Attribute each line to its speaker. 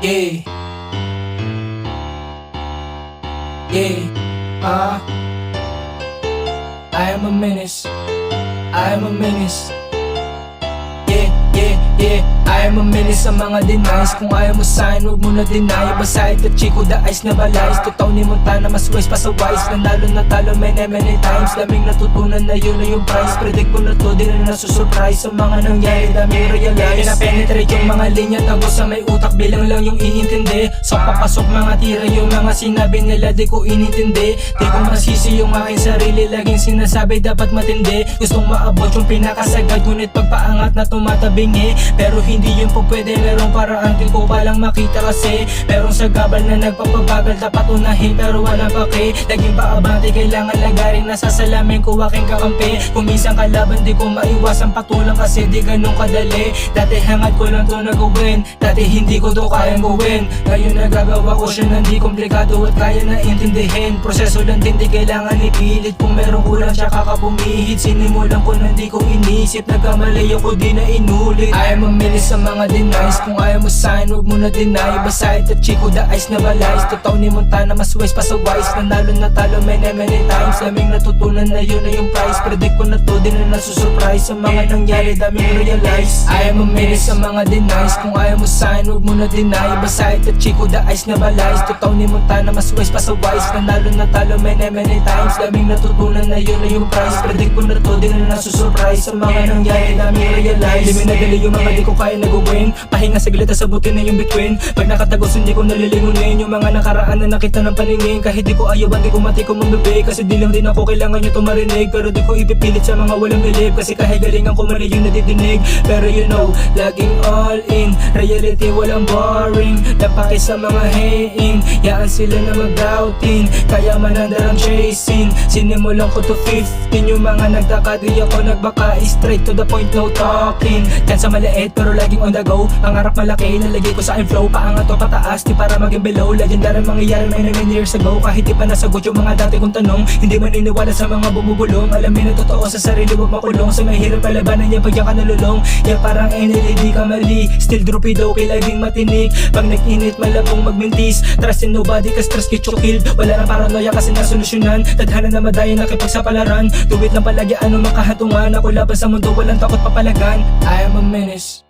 Speaker 1: Yeah, yeah, I am a menace, I am a menace. Yeah, I am a menace sa mga denies. Kung ayaw mo sa'kin, huwag mo na deny. Basta ito chico, the ice na balays. Tutaw ni Montana, mas wise pa sa wise. Nanalo na talo, many times. Daming natutunan na yun na yung price. Predict ko na to, di na nasusurprise. Sa mga nangyari, daming realize. Pinapenetrate yung mga linya, tago sa may utak. Bilang lang yung iintindi. So papasok mga tira, yung mga sinabi nila, di ko inintindi. Di ko masisi yung aking sarili, laging sinasabi dapat matindi. Gustong maabot yung pinakasagad, ngunit pagpaangat na tumatabingi. Pero hindi yun po pwede, merong paraan din ko palang makita kasi. Merong sagabal na nagpapabagal, dapat unahin pero walang pake. Laging paabante, kailangan lagarin, nasa salamin ko aking kakampi. Kung minsan kalaban di ko maiwasan patulang kasi di ganun kadali. Dati hangat ko lang to nagawin, dati hindi ko to kayang gawin. Ngayon nagagawa ko siya na di komplikado at kaya na intindihin. Proseso lang din di kailangan ipilit, kung merong kulang tsaka ka pumihit. Sinimulan ko na di ko inisip, nagkamali ako di na inulit. I am a menace sa mga denies. Kung ayaw mo sa'kin, huwag mo na deny. Basta ito chico, the ice na balays. Tutaw ni Montana, mas wise pa sa wise. Nanalo na talo, many times. Daming natutunan na yun na yung price. Predict ko na to, di na nasusurprise. Sa mga nangyari, daming realize. I am a menace sa mga denies. Kung ayaw mo sa'kin, huwag mo na deny. Basta ito chico, the ice na balays. Tutaw ni Montana, mas wise pa sa wise. Nanalo na talo, many times. Daming natutunan na yun na yung price. Predict ko na to, di na nasusurprise. Sa mga nangyari, daming realize. Di minadali yung mga di ko kaya nag-win. Pahinga saglit at sabutin na yung between. Pag nakatagos hindi ko nalilingunin yung mga nakaraan na nakita ng paningin. Kahit di ko ayawan, di ko mati ko mambabi. Kasi di lang din ako kailangan nyo to marinig. Pero di ko ipipilit sa mga walang bilib. Kasi kahit galingan ko mali yung nadidinig. Pero you know, laging all in. Reality walang boring. Napaki sa mga hating. Yaan sila na mag-doubting. Kaya manandar ang chasing. Sinimulan ko to 15. Yung mga nagtaka di ako nagbaka. Straight to the point, no talking. Yan sa maliit pero laging on the go. Ang harap malaki, nalagay ko sa aking flow. Paangat o pataas, di para maging below. Legendary mangyayari many years ago. Kahit di pa nasagot yung mga dati kong tanong. Hindi maniniwala sa mga bumubulong. Alamin na totoo sa sarili, wag makulong. Sa mahirap palabanan yan, pag yan ka nalulong. Yan parang NLA, di ka mali. Still droopy-dopey, laging matinik. Pag nag-init, malabong magmintis. Trust in nobody, ka stress get you killed. Wala na paranoia kasi nasolusyonan. Tadhana na madaya, nakipagsapalaran. Tuwit lang palagi, ano makahatungan. Ako laban sa mundo, walang takot papalagan. I am a menace,